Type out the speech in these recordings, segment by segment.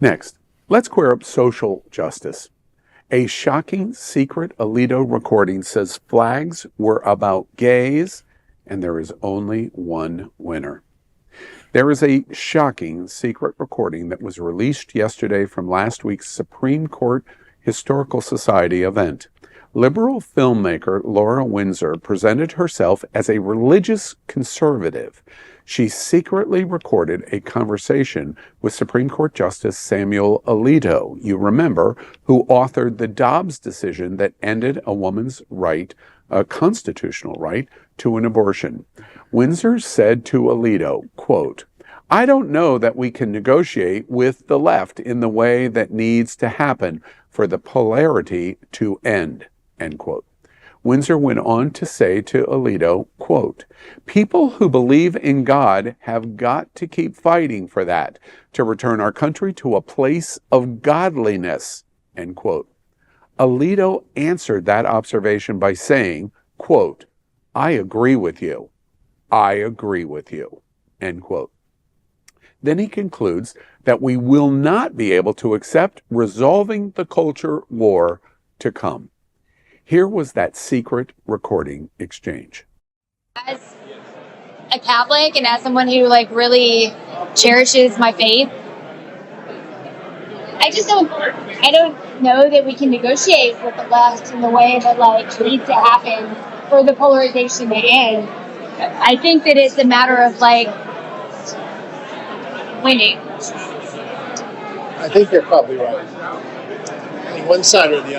Next, let's square up social justice. A shocking secret Alito recording says flags were about gays, and there is only one winner. There is a shocking secret recording that was released yesterday from last week's Supreme Court Historical Society event. Liberal filmmaker Laura Windsor presented herself as a religious conservative. She secretly recorded a conversation with Supreme Court Justice Samuel Alito, you remember, who authored the Dobbs decision that ended a woman's right, a constitutional right, to an abortion. Windsor said to Alito, quote, "I don't know that we can negotiate with the left in the way that needs to happen for the polarity to end," end quote. Windsor went on to say to Alito, quote, "People who believe in God have got to keep fighting for that, to return our country to a place of godliness," end quote. Alito answered that observation by saying, quote, "I agree with you. I agree with you," end quote. Then he concludes that we will not be able to accept resolving the culture war to come. Here was that secret recording exchange. As a Catholic and as someone who really cherishes my faith, I don't know that we can negotiate with the left in the way that needs to happen for the polarization to end. I think that it's a matter of winning. I think you're probably right. I mean, one side or the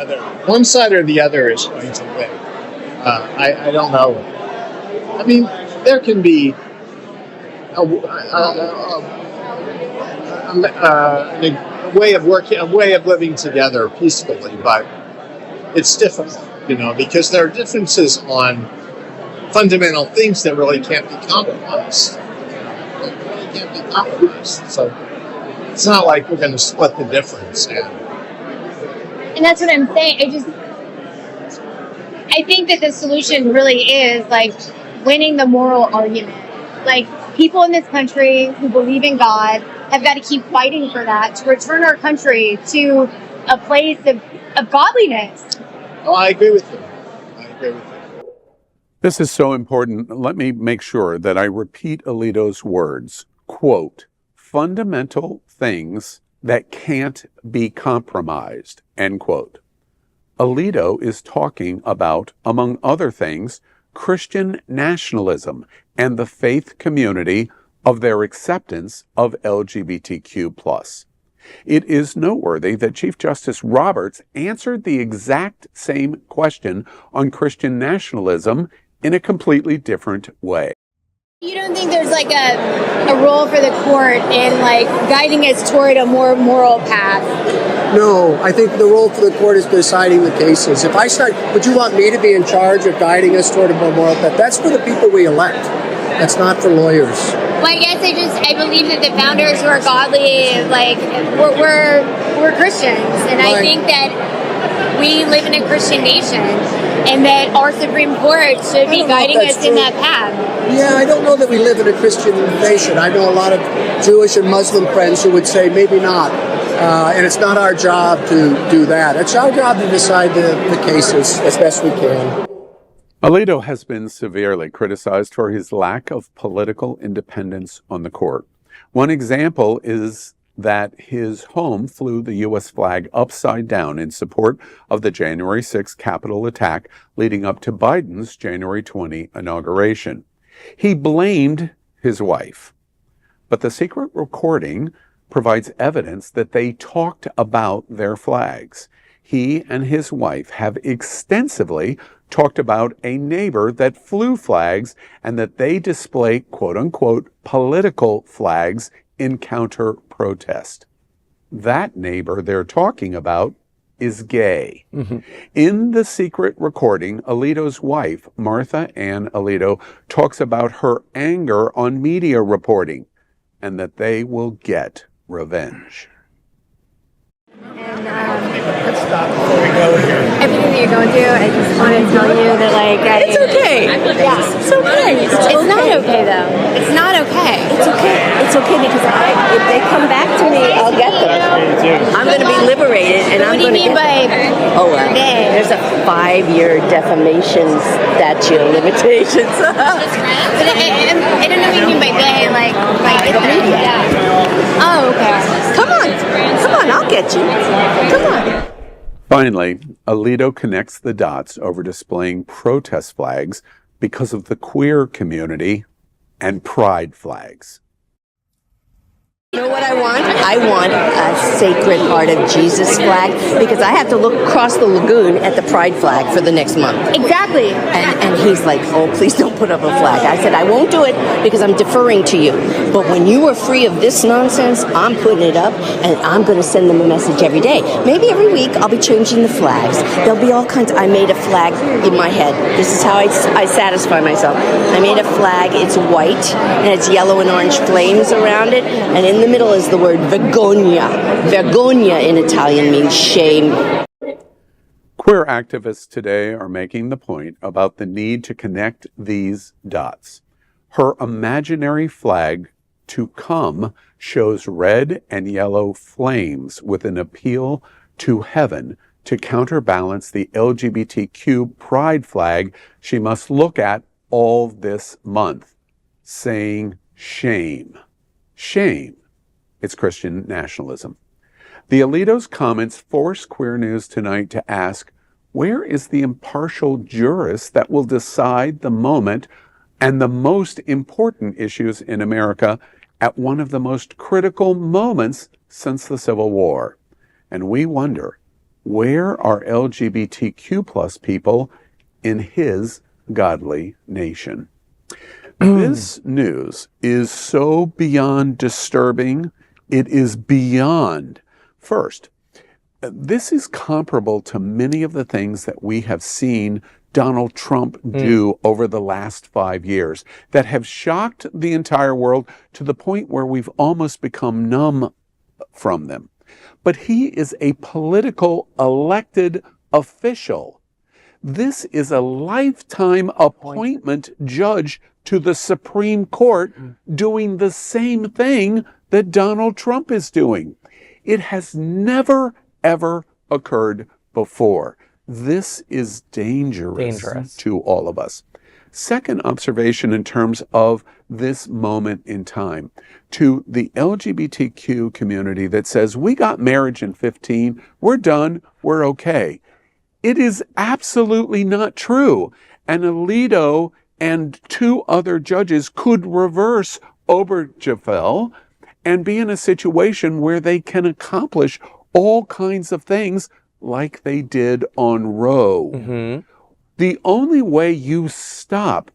other is going to win. I don't know. I mean, there can be a way of working, a way of living together peacefully, but it's difficult, because there are differences on fundamental things that really can't be compromised. So it's not like we're going to split the difference. And that's what I'm saying. I think that the solution really is winning the moral argument. People in this country who believe in God have got to keep fighting for that, to return our country to a place of godliness. Oh, I agree with you. This is so important. Let me make sure that I repeat Alito's words. Quote, "Fundamental things that can't be compromised," end quote. Alito is talking about, among other things, Christian nationalism and the faith community of their acceptance of LGBTQ+. It is noteworthy that Chief Justice Roberts answered the exact same question on Christian nationalism in a completely different way. You don't think there's a role for the court in guiding us toward a more moral path? No, I think the role for the court is deciding the cases. If I start, would you want me to be in charge of guiding us toward a more moral path? That's for the people we elect. That's not for lawyers. Well, I guess I believe that the founders who are godly, we're Christians, and I think that we live in a Christian nation, and that our Supreme Court should be guiding us in that path. Yeah, I don't know that we live in a Christian nation. I know a lot of Jewish and Muslim friends who would say maybe not. And it's not our job to do that. It's our job to decide the cases as best we can. Alito has been severely criticized for his lack of political independence on the court. One example is that his home flew the U.S. flag upside down in support of the January 6th Capitol attack leading up to Biden's January 20 inauguration. He blamed his wife, but the secret recording provides evidence that they talked about their flags. He and his wife have extensively talked about a neighbor that flew flags and that they display, quote-unquote, political flags in counter-protest. That neighbor they're talking about is gay. Mm-hmm. In the secret recording, Alito's wife, Martha Ann Alito, talks about her anger on media reporting and that they will get revenge. And everything that you're going through, I just want to tell you that it's okay. Yeah, it's okay. It's not okay though. It's not okay. It's okay. It's okay because if they come back to me, I'll get them. And What do you mean by gay? There's a 5-year defamation statute of limitations. I don't know what you mean by gay, like The media. Oh, okay. Come on, I'll get you. Come on. Finally, Alito connects the dots over displaying protest flags because of the queer community and pride flags. You know what I want? I want a Sacred Heart of Jesus flag because I have to look across the lagoon at the pride flag for the next month. Exactly. And he's like, oh, please don't put up a flag. I said, I won't do it because I'm deferring to you. But when you are free of this nonsense, I'm putting it up and I'm going to send them a message every day. Maybe every week I'll be changing the flags. There'll be all kinds. I made a flag in my head. This is how I satisfy myself. I made a flag. It's white and it's yellow and orange flames around it. And in the middle is the word vergogna. Vergogna in Italian means shame. Queer activists today are making the point about the need to connect these dots. Her imaginary flag to come shows red and yellow flames with an appeal to heaven to counterbalance the LGBTQ pride flag she must look at all this month, saying shame. Shame. It's Christian nationalism. The Alito's comments force Queer News Tonight to ask, where is the impartial jurist that will decide the moment and the most important issues in America at one of the most critical moments since the Civil War? And we wonder, where are LGBTQ plus people in his godly nation? This news is so beyond disturbing. It is beyond. First, this is comparable to many of the things that we have seen Donald Trump do over the last 5 years that have shocked the entire world to the point where we've almost become numb from them. But he is a political elected official. This is a lifetime appointment judge to the Supreme Court doing the same thing that Donald Trump is doing. It has never, ever occurred before. This is dangerous to all of us. Second observation in terms of this moment in time, to the LGBTQ community that says, we got marriage in 15, we're done, we're okay. It is absolutely not true. And Alito and 2 other judges could reverse Obergefell and be in a situation where they can accomplish all kinds of things like they did on Roe. The only way you stop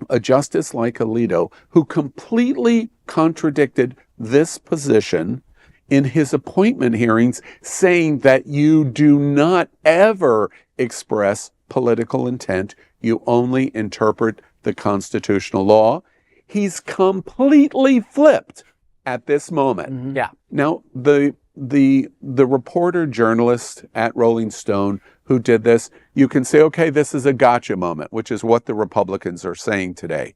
a justice like Alito, who completely contradicted this position in his appointment hearings, saying that you do not ever express political intent, you only interpret the constitutional law. He's completely flipped at this moment. Now, the reporter journalist at Rolling Stone who did this, you can say, okay, this is a gotcha moment, which is what the Republicans are saying today.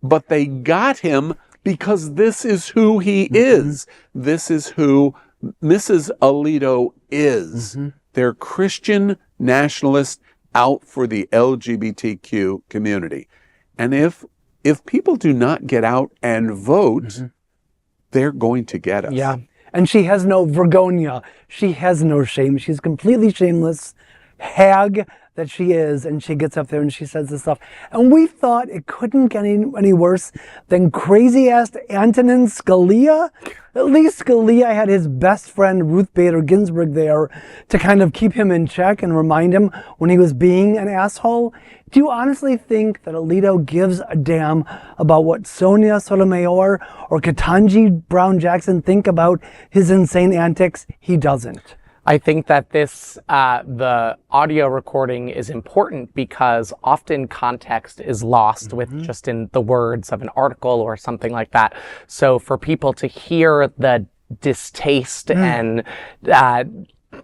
But they got him because this is who he is. This is who Mrs. Alito is. They're Christian nationalists out for the LGBTQ community. And if people do not get out and vote, they're going to get us. Yeah. And she has no vergogna. She has no shame. She's completely shameless hag that she is. And she gets up there and she says this stuff. And we thought it couldn't get any worse than crazy-ass Antonin Scalia. At least Scalia had his best friend Ruth Bader Ginsburg there to kind of keep him in check and remind him when he was being an asshole. Do you honestly think that Alito gives a damn about what Sonia Sotomayor or Ketanji Brown Jackson think about his insane antics? He doesn't. I think that this, the audio recording is important because often context is lost with just in the words of an article or something like that. So for people to hear the distaste and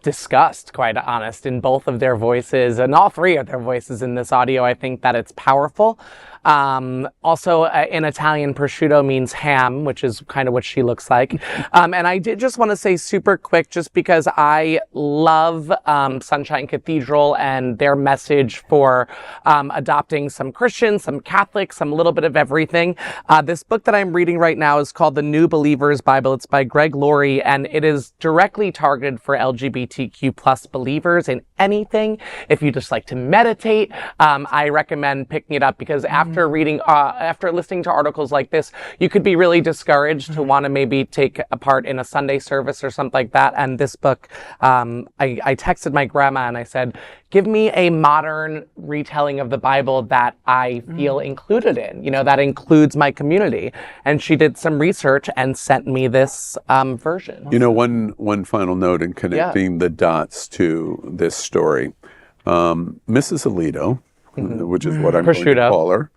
disgust, quite honest, in both of their voices and all 3 of their voices in this audio, I think that it's powerful. Also, in Italian, prosciutto means ham, which is kind of what she looks like. And I did just want to say super quick, just because I love Sunshine Cathedral and their message for adopting some Christians, some Catholics, some little bit of everything. This book that I'm reading right now is called The New Believer's Bible. It's by Greg Laurie, and it is directly targeted for LGBTQ plus believers in anything. If you just like to meditate, I recommend picking it up, because after reading, after listening to articles like this, you could be really discouraged to want to maybe take a part in a Sunday service or something like that. And this book, I texted my grandma and I said, give me a modern retelling of the Bible that I feel included in, that includes my community. And she did some research and sent me this version. One final note in connecting the dots to this story. Mrs. Alito, which is what I'm going to call her,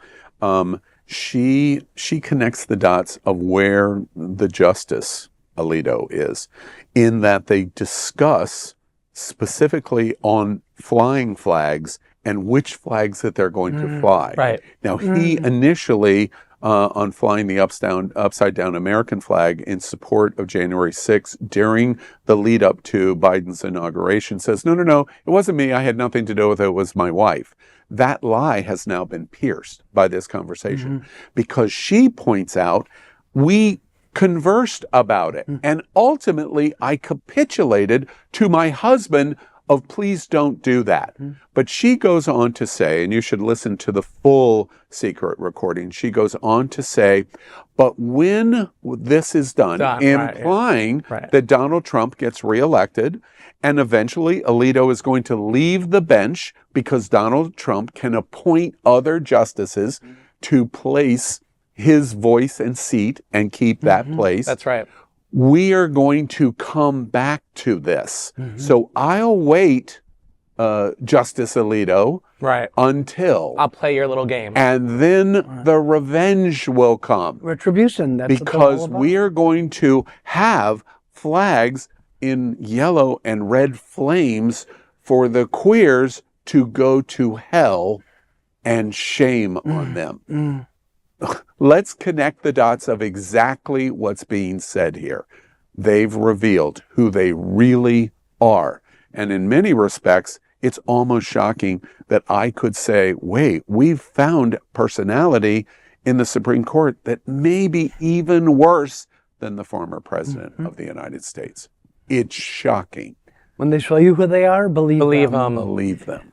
she connects the dots of where the Justice Alito is, in that they discuss specifically on flying flags and which flags that they're going to fly. Right. Now, he initially, on flying the upside down American flag in support of January 6th during the lead up to Biden's inauguration, says, no, it wasn't me. I had nothing to do with it. It was my wife. That lie has now been pierced by this conversation, because she points out, we conversed about it. And ultimately, I capitulated to my husband of, please don't do that. But she goes on to say, and you should listen to the full secret recording, she goes on to say, but when this is done implying that Donald Trump gets reelected, and eventually Alito is going to leave the bench because Donald Trump can appoint other justices to place his voice and seat and keep that place. That's right. We are going to come back to this. So I'll wait, Justice Alito, until I'll play your little game. And then the revenge will come. Retribution. That's because we are going to have flags in yellow and red flames for the queers to go to hell, and shame on them. Let's connect the dots of exactly what's being said here. They've revealed who they really are. And in many respects, it's almost shocking that I could say, wait, we've found personality in the Supreme Court that may be even worse than the former president of the United States. It's shocking. When they show you who they are, believe them. Believe them.